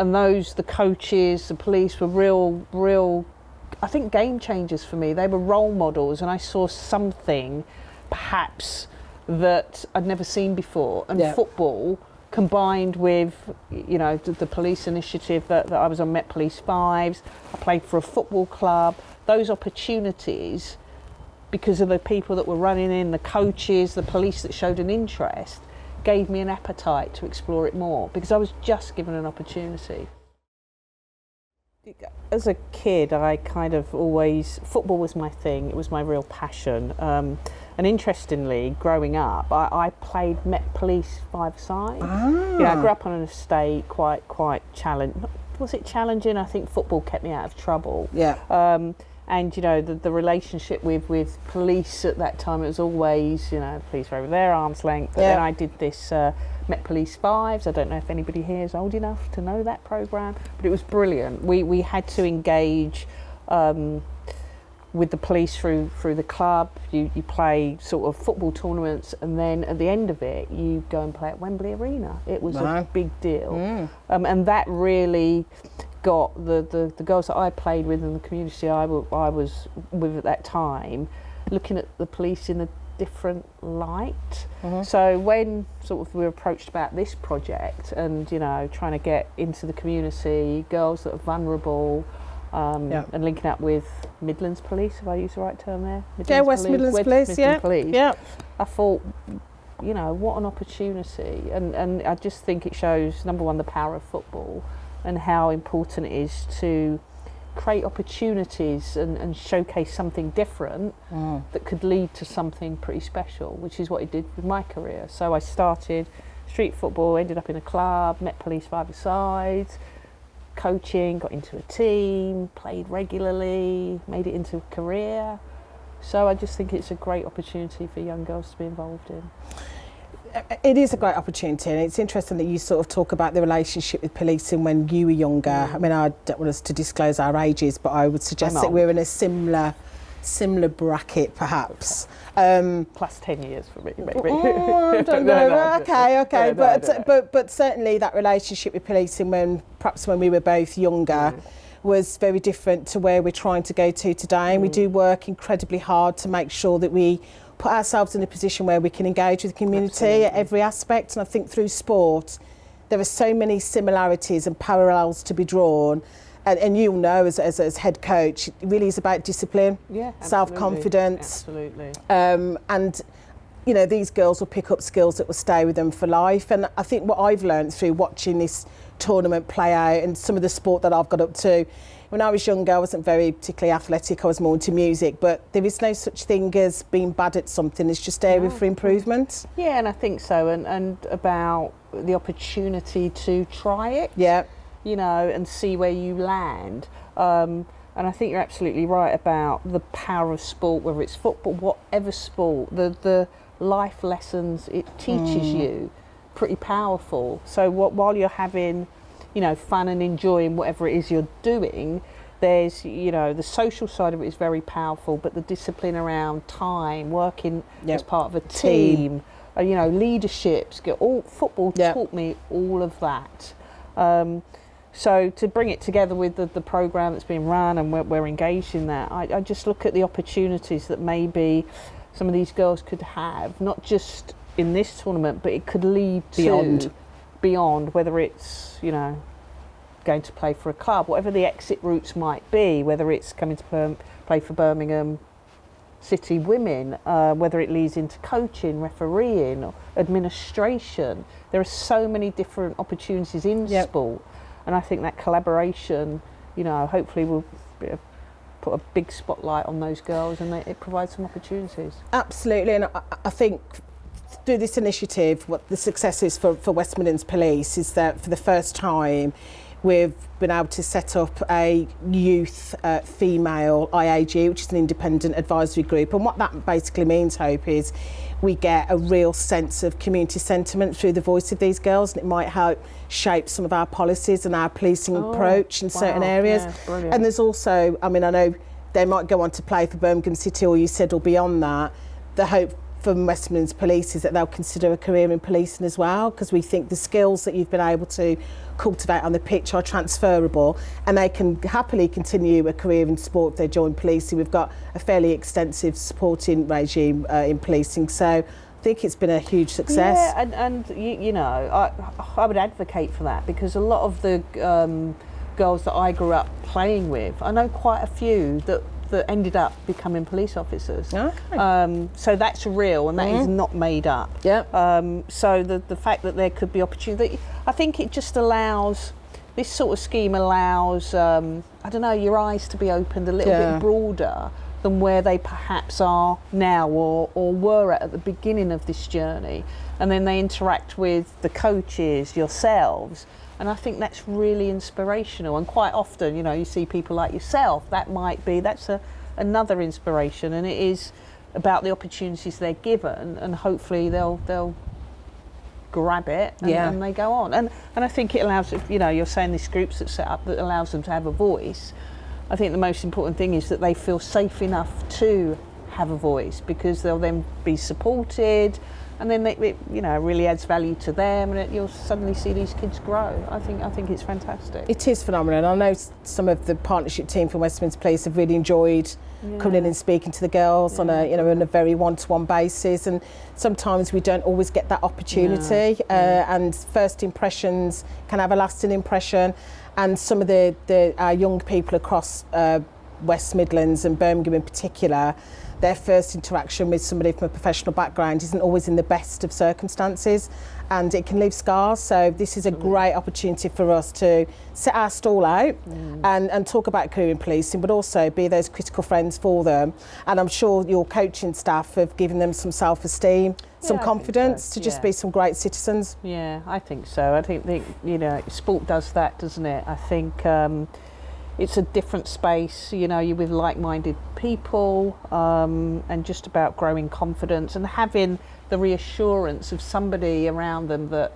and the coaches, the police were real, I think, game changers for me. They were role models, and I saw something perhaps that I'd never seen before. And football, combined with, you know, the police initiative that I was on, Met Police Fives, I played for a football club, those opportunities, because of the people that were running in, the coaches, the police that showed an interest, gave me an appetite to explore it more, because I was just given an opportunity. As a kid, I kind of always, football was my thing, it was my real passion. And interestingly, growing up, I played Met Police five-a-side. Yeah, I grew up on an estate, quite challenging. Was it challenging? I think football kept me out of trouble. Yeah. And you know, the relationship with police at that time, it was always, you know, police were over there, arm's length. But then I did this Met Police Fives. I don't know if anybody here is old enough to know that programme, but it was brilliant. We had to engage with the police through the club. You play sort of football tournaments, and then at the end of it, you go and play at Wembley Arena. It was a big deal. And that really got the girls that I played with in the community I was with at that time, looking at the police in a different light. So when sort of we were approached about this project, and you know, trying to get into the community, girls that are vulnerable, and linking up with Midlands Police, if I use the right term there. West Midlands Police. I thought, you know, what an opportunity, and I just think it shows, number one, the power of football and how important it is to create opportunities and showcase something different that could lead to something pretty special, which is what it did with my career. So I started street football, ended up in a club, Met Police five-a-side, coaching, got into a team, played regularly, made it into a career. So I just think it's a great opportunity for young girls to be involved in. It is a great opportunity, and it's interesting that you sort of talk about the relationship with policing when you were younger. I mean, I don't want us to disclose our ages, but I would suggest that we're in a similar bracket, perhaps. Plus 10 years for me, maybe. I don't know. Okay. But certainly that relationship with policing, when we were both younger, was very different to where we're trying to go to today. And we do work incredibly hard to make sure that we put ourselves in a position where we can engage with the community at every aspect. And I think through sport, there are so many similarities and parallels to be drawn. And you'll know, as head coach, it really is about discipline, self-confidence. Absolutely. And, you know, these girls will pick up skills that will stay with them for life. And I think what I've learned through watching this tournament play out and some of the sport that I've got up to, when I was younger, I wasn't very particularly athletic. I was more into music, but there is no such thing as being bad at something. It's just area for improvement. Yeah, and I think so. And about the opportunity to try it. Yeah. You know, and see where you land. And I think you're absolutely right about the power of sport, whether it's football, whatever sport, the life lessons it teaches you, pretty powerful. So while you're having, you know, fun and enjoying whatever it is you're doing, there's, you know, the social side of it is very powerful, but the discipline around time, working as part of a team, you know, leadership, football taught me all of that. So to bring it together with the programme that's being run and we're engaged in that, I just look at the opportunities that maybe some of these girls could have, not just in this tournament, but it could lead beyond, whether it's, you know, going to play for a club, whatever the exit routes might be, whether it's coming to play for Birmingham City Women, whether it leads into coaching, refereeing, or administration. There are so many different opportunities in sport. And I think that collaboration, you know, hopefully will put a big spotlight on those girls, and it provides some opportunities. Absolutely, and I think through this initiative, what the success is for West Midlands Police is that for the first time, we've been able to set up a youth female IAG, which is an independent advisory group. And what that basically means, Hope, is we get a real sense of community sentiment through the voice of these girls, and it might help shape some of our policies and our policing approach in certain areas. Brilliant. And there's also, I mean, I know they might go on to play for Birmingham City, or you said, or beyond that. The hope from West Midlands Police is that they'll consider a career in policing as well, because we think the skills that you've been able to cultivate on the pitch are transferable, and they can happily continue a career in sport if they join policing. We've got a fairly extensive supporting regime in policing, so I think it's been a huge success. Yeah, and you know, I would advocate for that, because a lot of the girls that I grew up playing with, I know quite a few that ended up becoming police officers. Okay. So that's real, and that is not made up. Yep. So the fact that there could be opportunity, I think it just allows, this sort of scheme allows, I don't know, your eyes to be opened a little bit broader than where they perhaps are now or were at the beginning of this journey. And then they interact with the coaches, yourselves. And I think that's really inspirational. And quite often, you know, you see people like yourself, that's another inspiration. And it is about the opportunities they're given, and hopefully they'll grab it and they go on. And I think it allows, you know, you're saying this group's that's set up that allows them to have a voice. I think the most important thing is that they feel safe enough to have a voice, because they'll then be supported, and then it, you know, really adds value to them, and you'll suddenly see these kids grow. I think it's fantastic. It is phenomenal. I know some of the partnership team from Westminster Police have really enjoyed coming in and speaking to the girls on a very one-to-one basis, and sometimes we don't always get that opportunity. And first impressions can have a lasting impression. And some of our young people across West Midlands and Birmingham in particular, their first interaction with somebody from a professional background isn't always in the best of circumstances, and it can leave scars. So this is a great opportunity for us to set our stall out and talk about career in policing, but also be those critical friends for them. And I'm sure your coaching staff have given them some self-esteem, some confidence to just be some great citizens. Yeah, I think so. I think you know, sport does that, doesn't it? I think it's a different space, you know, you're with like-minded people, and just about growing confidence and having the reassurance of somebody around them that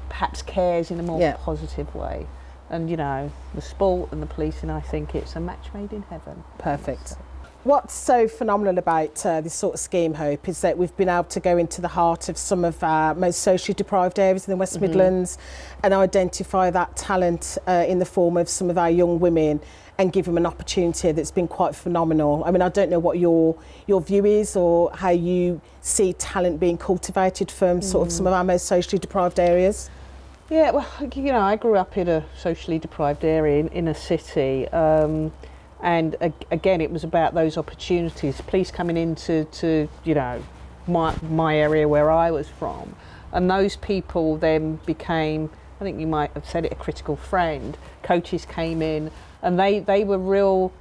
perhaps cares in a more positive way. And, you know, the sport and the policing, I think it's a match made in heaven. Perfect. What's so phenomenal about this sort of scheme, Hope, is that we've been able to go into the heart of some of our most socially deprived areas in the West Midlands and identify that talent in the form of some of our young women and give them an opportunity that's been quite phenomenal. I mean, I don't know what your view is or how you see talent being cultivated from sort of some of our most socially deprived areas. Yeah, well, you know, I grew up in a socially deprived area in a city. And again, it was about those opportunities, police coming into you know, my area where I was from, and those people then became, I think you might have said it, a critical friend. Coaches came in, and they were real.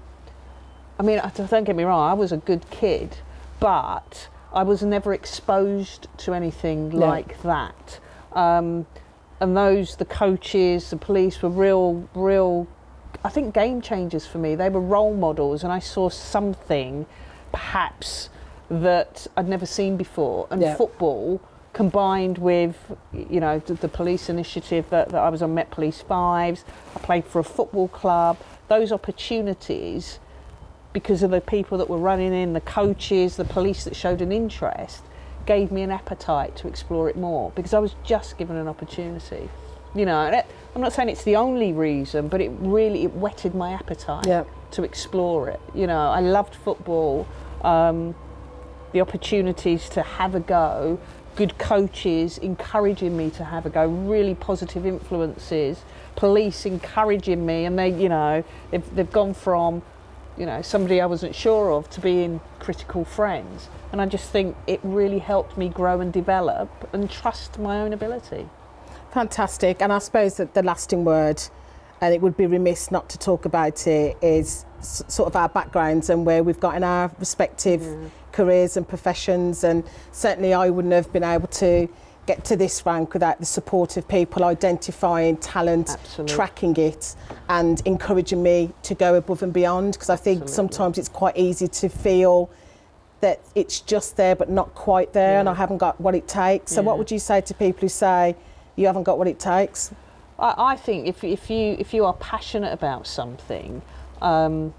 I mean, don't get me wrong, I was a good kid, but I was never exposed to anything like that. And the coaches, the police were real. I think game changers for me. They were role models, and I saw something perhaps that I'd never seen before. And football combined with, you know, the police initiative that I was on, Met Police Fives. I played for a football club. Those opportunities, because of the people that were running in, the coaches, the police that showed an interest, gave me an appetite to explore it more, because I was just given an opportunity. You know, I'm not saying it's the only reason, but it whetted my appetite to explore it. You know, I loved football, the opportunities to have a go, good coaches encouraging me to have a go, really positive influences, police encouraging me, and they, you know, they've gone from, you know, somebody I wasn't sure of to being critical friends. And I just think it really helped me grow and develop and trust my own ability. Fantastic. And I suppose that the lasting word, and it would be remiss not to talk about it, is sort of our backgrounds and where we've got in our respective careers and professions. And certainly I wouldn't have been able to get to this rank without the support of people identifying talent, tracking it, and encouraging me to go above and beyond. Because I think sometimes it's quite easy to feel that it's just there but not quite there, and I haven't got what it takes. So what would you say to people who say you haven't got what it takes? I think if you are passionate about something, you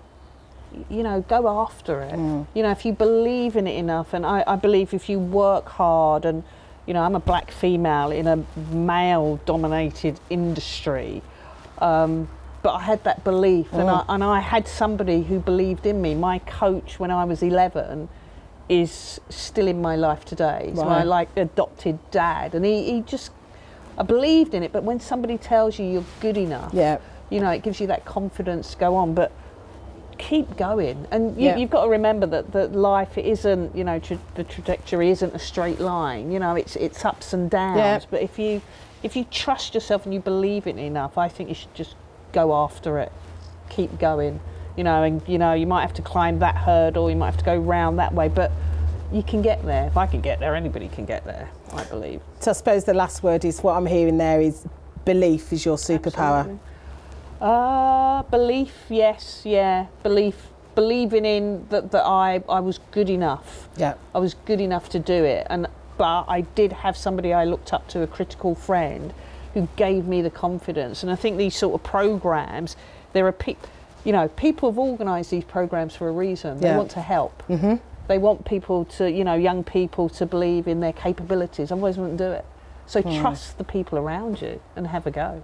know, go after it. You know, if you believe in it enough, and I believe if you work hard and You know, I'm a black female in a male-dominated industry, but I had that belief, and I had somebody who believed in me. My coach when I was 11 is still in my life today. He's my like adopted dad, and he just, I believed in it. But when somebody tells you you're good enough, you know, it gives you that confidence to go on. But keep going, and you've got to remember that life isn't, you know, the trajectory isn't a straight line. You know, it's ups and downs. But if you trust yourself and you believe in it enough, I think you should just go after it. Keep going. You know, and you know, you might have to climb that hurdle, you might have to go round that way, but you can get there. If I can get there, anybody can get there, I believe. So I suppose the last word is, what I'm hearing there is, belief is your superpower. Belief, yes, believing in that I was good enough. I was good enough to do it, but I did have somebody I looked up to, a critical friend, who gave me the confidence. And I think these sort of programs, there are you know, people have organised these programs for a reason. They want to help. They want people to, you know, young people to believe in their capabilities. Otherwise, they wouldn't do it. So trust the people around you and have a go.